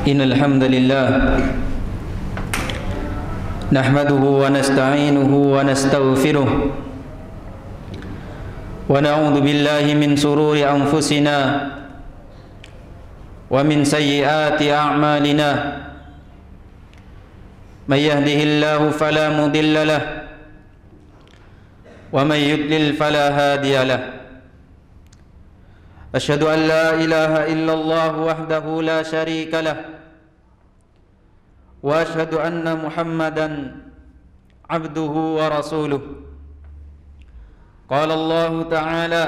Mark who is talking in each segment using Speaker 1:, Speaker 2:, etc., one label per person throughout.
Speaker 1: Innal hamdalillah nahmaduhu wa nasta'inuhu wa nastaghfiruh wa na'udzu billahi min sururi anfusina wa min sayyiati a'malina may yahdihillahu fala mudilla lahu wa may yudlil fala hadiya lahu. Asyhadu an la ilaha illallah wahdahu la syarika lah wa asyhadu anna Muhammadan abduhu wa rasuluh. Qala Allah ta'ala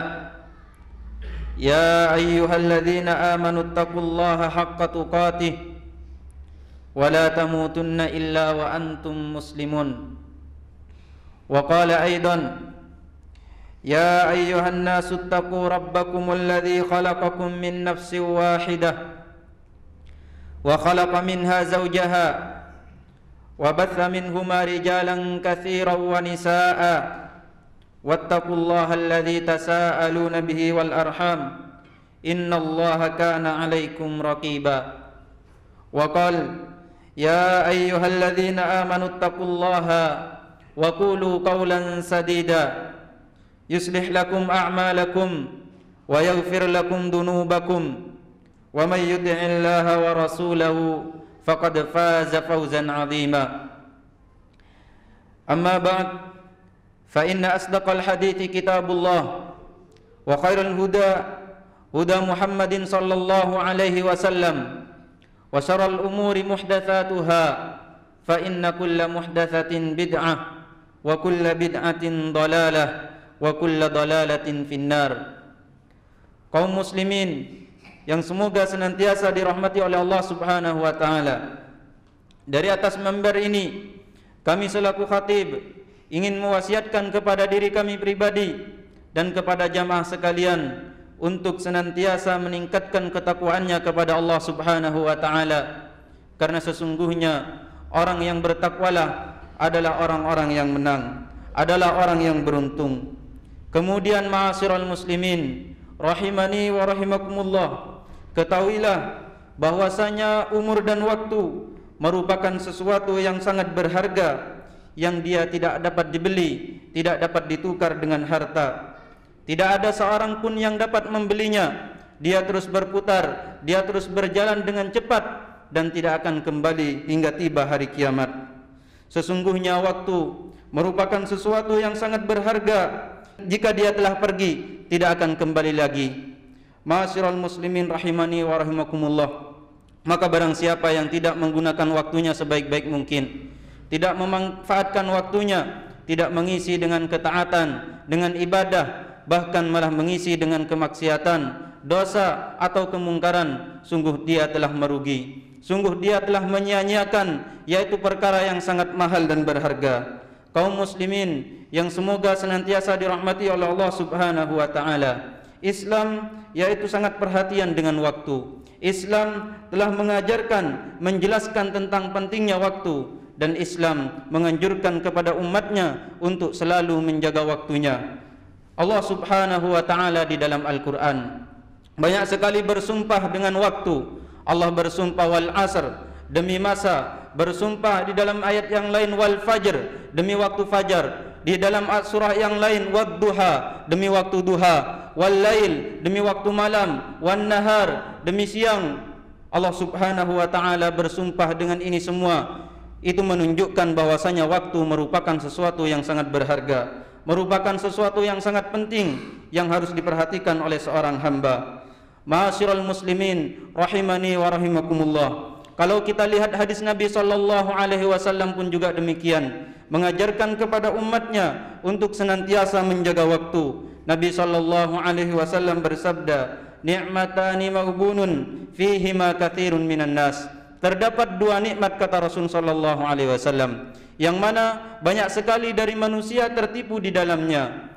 Speaker 1: ya ayyuhalladzina amanu taqullaha haqqa tuqatih wa la tamutunna illa wa antum muslimun. Wa qala aidan يا أيها الناس اتقوا ربكم الذي خلقكم من نفس واحدة وخلق منها زوجها وبث منهما رجالا كثيرا ونساء واتقوا الله الذي تساءلون به والأرحام إن الله كان عليكم رقيبا. وقال يا أيها الذين آمنوا اتقوا الله وقولوا قولا سديدا يصلح لكم أعمالكم ويغفر لكم ذنوبكم ومن يطع الله ورسوله فقد فاز فوزا عظيما. أما بعد فإن أصدق الحديث كتاب الله وخير الهدى هدى محمد صلى الله عليه وسلم وشر الأمور محدثاتها فإن كل محدثة بدعة وكل بدعة ضلالة wa kullu dalalatin finnar. Kaum muslimin yang semoga senantiasa dirahmati oleh Allah Subhanahu wa taala. Dari atas mimbar ini kami selaku khatib ingin mewasiatkan kepada diri kami pribadi dan kepada jamaah sekalian untuk senantiasa meningkatkan ketakwaannya kepada Allah Subhanahu wa taala, karena sesungguhnya orang yang bertakwalah adalah orang-orang yang menang, adalah orang yang beruntung. Kemudian ma'asyiral muslimin rahimani wa rahimakumullah, ketahuilah bahwasanya umur dan waktu merupakan sesuatu yang sangat berharga, yang dia tidak dapat dibeli, tidak dapat ditukar dengan harta. Tidak ada seorang pun yang dapat membelinya. Dia terus berputar, dia terus berjalan dengan cepat dan tidak akan kembali hingga tiba hari kiamat. Sesungguhnya waktu merupakan sesuatu yang sangat berharga. Jika dia telah pergi, tidak akan kembali lagi. Ma'asyiral muslimin rahimani wa rahimakumullah, maka barang siapa yang tidak menggunakan waktunya sebaik-baik mungkin, tidak memanfaatkan waktunya, tidak mengisi dengan ketaatan, dengan ibadah, bahkan malah mengisi dengan kemaksiatan, dosa atau kemungkaran, sungguh dia telah merugi, sungguh dia telah menyia-nyiakan yaitu perkara yang sangat mahal dan berharga. Kaum muslimin yang semoga senantiasa dirahmati oleh Allah Subhanahu wa taala, Islam yaitu sangat perhatian dengan waktu. Islam telah mengajarkan, menjelaskan tentang pentingnya waktu, dan Islam menganjurkan kepada umatnya untuk selalu menjaga waktunya. Allah Subhanahu wa taala di dalam Al-Qur'an banyak sekali bersumpah dengan waktu. Allah bersumpah wal asr, demi masa, bersumpah di dalam ayat yang lain wal fajr, demi waktu fajar, di dalam surah yang lain wad duha, demi waktu duha, wal lail, demi waktu malam, wan nahar, demi siang. Allah Subhanahu wa taala bersumpah dengan ini semua. Itu menunjukkan bahwasanya waktu merupakan sesuatu yang sangat berharga, merupakan sesuatu yang sangat penting yang harus diperhatikan oleh seorang hamba. Ma'asyiral muslimin rahimani wa rahimakumullah, kalau kita lihat hadis Nabi sallallahu alaihi wasallam pun juga demikian, mengajarkan kepada umatnya untuk senantiasa menjaga waktu. Nabi sallallahu alaihi wasallam bersabda, "Ni'matani maghbunun fihima katsirun minan nas." Terdapat dua nikmat, kata Rasul sallallahu alaihi wasallam, yang mana banyak sekali dari manusia tertipu di dalamnya.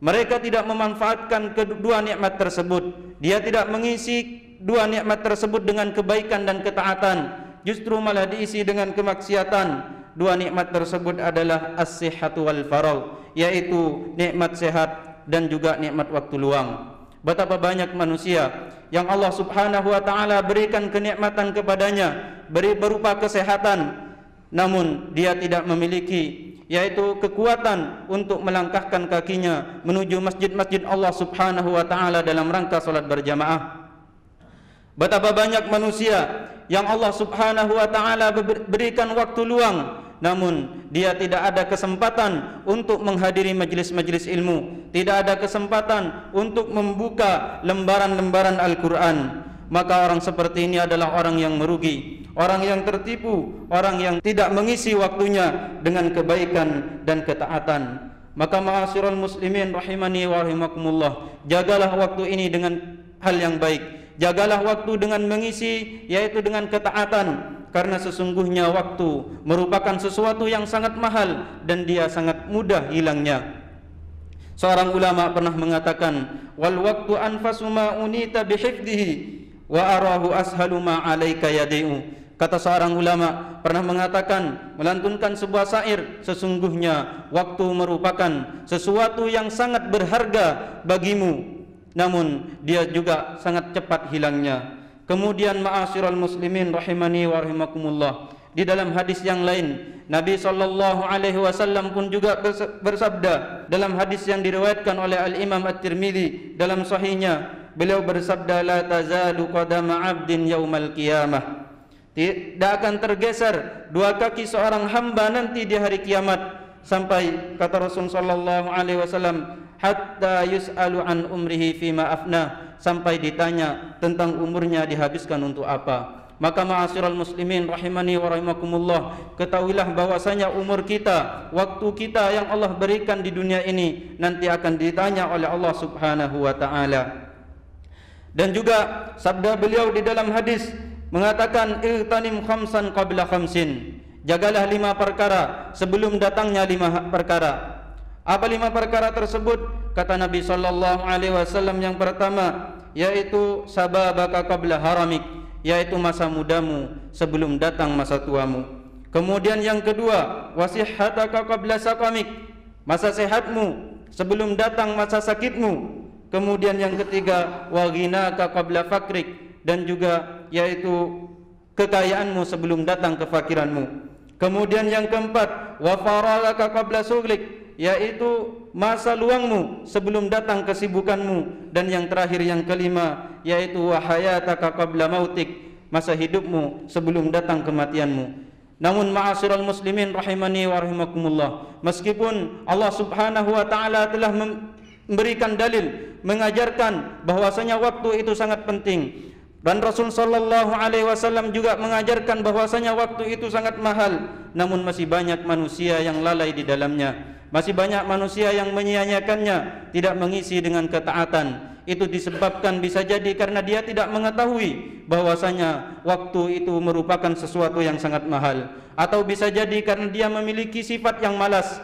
Speaker 1: Mereka tidak memanfaatkan kedua nikmat tersebut. Dia tidak mengisi dua nikmat tersebut dengan kebaikan dan ketaatan, justru malah diisi dengan kemaksiatan. Dua nikmat tersebut adalah as-sihhatu wal faragh, yaitu nikmat sehat dan juga nikmat waktu luang. Betapa banyak manusia yang Allah Subhanahu wa taala berikan kenikmatan kepadanya, berupa kesehatan, namun dia tidak memiliki yaitu kekuatan untuk melangkahkan kakinya menuju masjid-masjid Allah Subhanahu wa taala dalam rangka salat berjamaah. Betapa banyak manusia yang Allah Subhanahu wa taala berikan waktu luang, namun dia tidak ada kesempatan untuk menghadiri majlis-majlis ilmu, tidak ada kesempatan untuk membuka lembaran-lembaran Al-Quran. Maka orang seperti ini adalah orang yang merugi, orang yang tertipu, orang yang tidak mengisi waktunya dengan kebaikan dan ketaatan. Maka ma'asyiral muslimin rahimani wa rahimakumullah, jagalah waktu ini dengan hal yang baik, jagalah waktu dengan mengisi yaitu dengan ketaatan, karena sesungguhnya waktu merupakan sesuatu yang sangat mahal dan dia sangat mudah hilangnya. Seorang ulama pernah mengatakan, wal waktu anfasu ma unita bihifdihi wa arahu ashalu ma alaika yadi'u. Kata seorang ulama pernah mengatakan, melantunkan sebuah syair, sesungguhnya waktu merupakan sesuatu yang sangat berharga bagimu, namun dia juga sangat cepat hilangnya. Kemudian ma'asyiral muslimin rahimani wa rahimakumullah, di dalam hadis yang lain Nabi SAW pun juga bersabda dalam hadis yang diriwayatkan oleh Al-Imam At-Tirmidzi dalam sahihnya. Beliau bersabda, la tazalu qadama 'abdin yaumal qiyamah, tidak akan tergeser dua kaki seorang hamba nanti di hari kiamat, sampai kata Rasul sallallahu alaihi wasallam, hatta yus'alu an umrihi fima afna, sampai ditanya tentang umurnya dihabiskan untuk apa. Maka ma'asyiral muslimin rahimani wa rahimakumullah, ketahuilah bahwasanya umur kita, waktu kita yang Allah berikan di dunia ini nanti akan ditanya oleh Allah Subhanahu wa taala. Dan juga sabda beliau di dalam hadis mengatakan, irtanim khamsan qabla khamsin, jagalah 5 perkara sebelum datangnya 5 perkara. Apa 5 perkara tersebut? Kata Nabi sallallahu alaihi wasallam, yang pertama yaitu sababaka qabla haramik, yaitu masa mudamu sebelum datang masa tuamu. Kemudian yang kedua, wasihhataka qabla saqamik, masa sehatmu sebelum datang masa sakitmu. Kemudian yang ketiga, wa ghinaka qabla fakrik, dan juga yaitu kekayaanmu sebelum datang kefakiranmu. Kemudian yang keempat, wa faragaka qabla sughlik, yaitu masa luangmu sebelum datang kesibukanmu. Dan yang terakhir yang kelima, yaitu wa hayataka qabla mautik, masa hidupmu sebelum datang kematianmu. Namun ma'asyiral muslimin rahimani wa rahimakumullah, meskipun Allah Subhanahu wa taala telah memberikan dalil mengajarkan bahwasanya waktu itu sangat penting, dan Rasul sallallahu alaihi wasallam juga mengajarkan bahwasanya waktu itu sangat mahal, namun masih banyak manusia yang lalai di dalamnya. Masih banyak manusia yang menyia-nyiakannya, tidak mengisi dengan ketaatan. Itu disebabkan bisa jadi karena dia tidak mengetahui bahwasanya waktu itu merupakan sesuatu yang sangat mahal, atau bisa jadi karena dia memiliki sifat yang malas.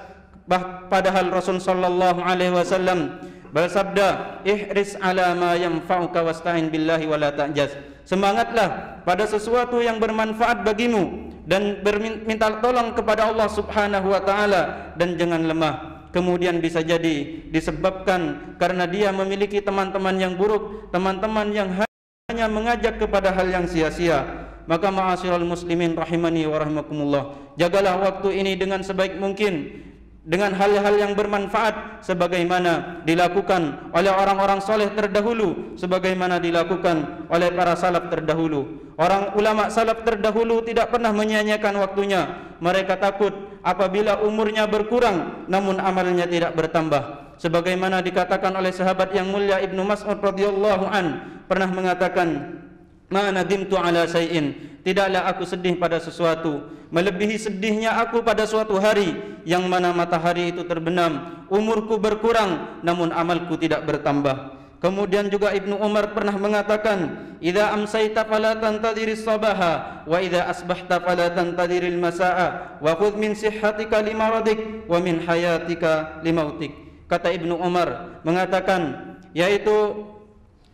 Speaker 1: Padahal Rasul sallallahu alaihi wasallam bersabda, ihris ala ma yanfa'uka wasta'in billahi wala ta'jaz, semangatlah pada sesuatu yang bermanfaat bagimu dan berminta tolong kepada Allah Subhanahu wa taala, dan jangan lemah. Kemudian bisa jadi disebabkan karena dia memiliki teman-teman yang buruk, teman-teman yang hanya mengajak kepada hal yang sia-sia. Maka ma'asyiral muslimin rahimani wa rahimakumullah, jagalah waktu ini dengan sebaik mungkin, dengan hal-hal yang bermanfaat sebagaimana dilakukan oleh orang-orang soleh terdahulu, sebagaimana dilakukan oleh para salaf terdahulu. Orang ulama salaf terdahulu tidak pernah menyia-nyiakan waktunya. Mereka takut apabila umurnya berkurang namun amalnya tidak bertambah, sebagaimana dikatakan oleh sahabat yang mulia Ibnu Mas'ud radhiyallahu an pernah mengatakan, ma nadimtu ala syai'in, tidaklah aku sedih pada sesuatu melebihi sedihnya aku pada suatu hari yang mana matahari itu terbenam, umurku berkurang namun amalku tidak bertambah. Kemudian juga Ibnu Umar pernah mengatakan, idza amsayta fala tantadhiris sabaha wa idza asbahta fala tantadhiril masaa wa khudh min sihhatika limaradik wa min hayatika limautik. Kata Ibnu Umar mengatakan, yaitu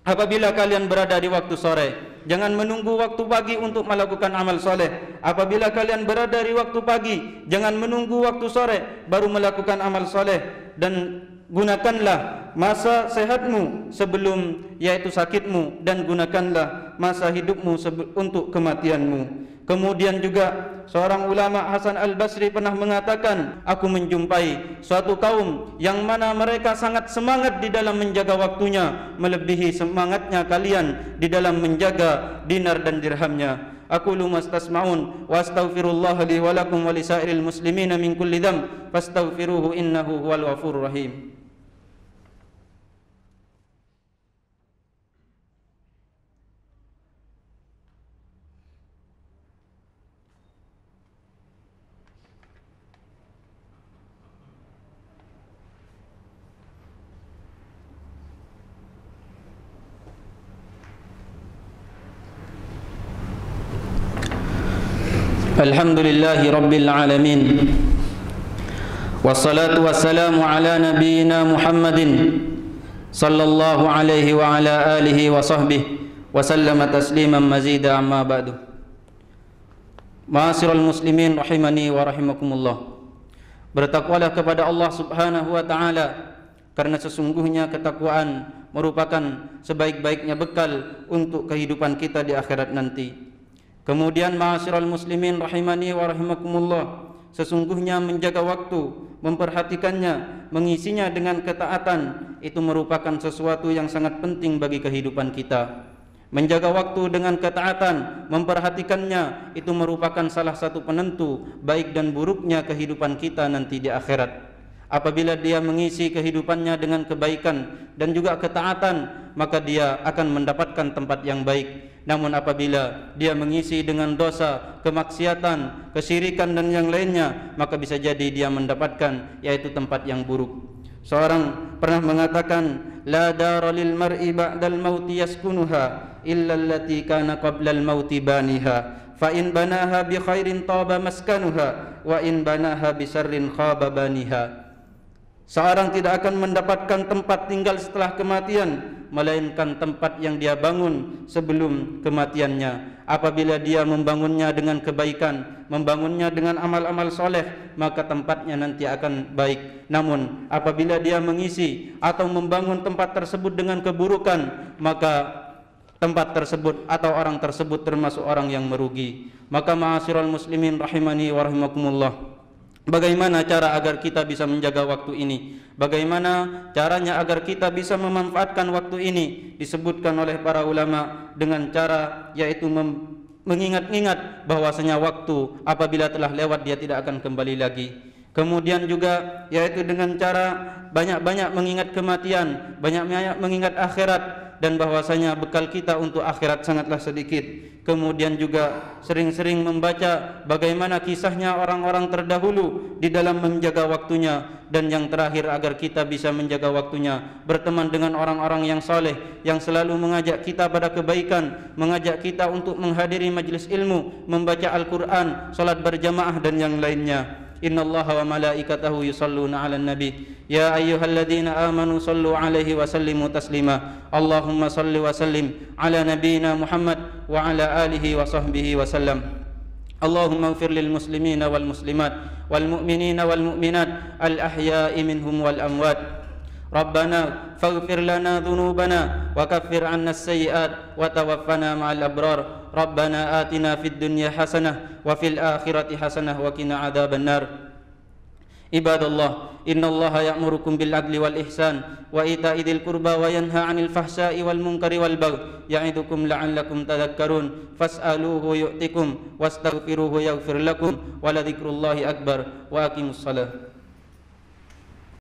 Speaker 1: apabila kalian berada di waktu sore, jangan menunggu waktu pagi untuk melakukan amal soleh. Apabila kalian berada di waktu pagi, jangan menunggu waktu sore baru melakukan amal soleh. Dan gunakanlah masa sehatmu sebelum yaitu sakitmu, dan gunakanlah masa hidupmu untuk kematianmu. Kemudian juga seorang ulama, Hasan Al-Basri, pernah mengatakan, aku menjumpai suatu kaum yang mana mereka sangat semangat di dalam menjaga waktunya, melebihi semangatnya kalian di dalam menjaga dinar dan dirhamnya. Aqulu mastasma'un wa astaghfirullah li wa lakum wa lisairil muslimina min kulli dzamb fastaghfiruhu innahu huwal ghafurur rahim. Alhamdulillahi Rabbil Alamin, wassalatu wassalamu ala nabiyyina Muhammadin sallallahu alaihi wa ala alihi wa sahbihi wa sallama tasliman mazida, amma ba'du. Ma'asyiral muslimin rahimani wa rahimakumullah. Bertakwalah kepada Allah subhanahu wa ta'ala, karena sesungguhnya ketakwaan merupakan sebaik-baiknya bekal untuk kehidupan kita di akhirat nanti. Kemudian ma'asyiral muslimin rahimani wa rahimakumullah, sesungguhnya menjaga waktu, memperhatikannya, mengisinya dengan ketaatan, itu merupakan sesuatu yang sangat penting bagi kehidupan kita. Menjaga waktu dengan ketaatan, memperhatikannya, itu merupakan salah satu penentu baik dan buruknya kehidupan kita nanti di akhirat. Apabila dia mengisi kehidupannya dengan kebaikan dan juga ketaatan, maka dia akan mendapatkan tempat yang baik. Namun apabila dia mengisi dengan dosa, kemaksiatan, kesyirikan dan yang lainnya, maka bisa jadi dia mendapatkan yaitu tempat yang buruk. Seorang pernah mengatakan, la dara lil mar'i ba'dal mauti yaskunuha illa allati kana qablal mauti baniha, fa in banaha bi khairin taba maskanuha wa in banaha bi syarrin khaba baniha. Seorang tidak akan mendapatkan tempat tinggal setelah kematian, melainkan tempat yang dia bangun sebelum kematiannya. Apabila dia membangunnya dengan kebaikan, membangunnya dengan amal-amal soleh, maka tempatnya nanti akan baik. Namun apabila dia mengisi atau membangun tempat tersebut dengan keburukan, maka tempat tersebut atau orang tersebut termasuk orang yang merugi. Maka ma'asyiral muslimin rahimani wa rahimakumullah, bagaimana cara agar kita bisa menjaga waktu ini? Bagaimana caranya agar kita bisa memanfaatkan waktu ini? Disebutkan oleh para ulama dengan cara yaitu mengingat-ingat bahwasanya waktu apabila telah lewat dia tidak akan kembali lagi. Kemudian juga yaitu dengan cara banyak-banyak mengingat kematian, banyak-banyak mengingat akhirat, dan bahwasanya bekal kita untuk akhirat sangatlah sedikit. Kemudian juga sering-sering membaca bagaimana kisahnya orang-orang terdahulu di dalam menjaga waktunya. Dan yang terakhir, agar kita bisa menjaga waktunya, berteman dengan orang-orang yang saleh, yang selalu mengajak kita pada kebaikan, mengajak kita untuk menghadiri majlis ilmu, membaca Al-Quran, salat berjamaah dan yang lainnya. Innallaha wa malaikatahu yusalluna 'alan nabi ya ayyuhalladzina amanu sallu 'alaihi wa sallimu taslima. Allahumma salli wa sallim ala nabiyyina Muhammad wa ala alihi wa sahbihi wa sallam. Allahumma ighfir lil muslimina wal muslimat wal mu'minina wal mu'minat al ahya'i minhum wal amwat. Rabbana faghfir lana dhunubana wa kaffir 'anna as-sayyi'at wa tawaffana ma'al abrar. Rabbana atina fid dunya hasanah wa fil akhirati hasanah wa qina adzaban nar. Ibadallah, innallaha ya'murukum bil adli wal ihsan wa ita'i dzil qurba wa yanha 'anil fahsya'i wal munkari wal baghi ya'idukum la'allakum tadhakkarun. Fas'aluhu yu'tikum wastaghfiruhu yaghfir lakum wa la dzikrullahi akbar wa aqimus shalah.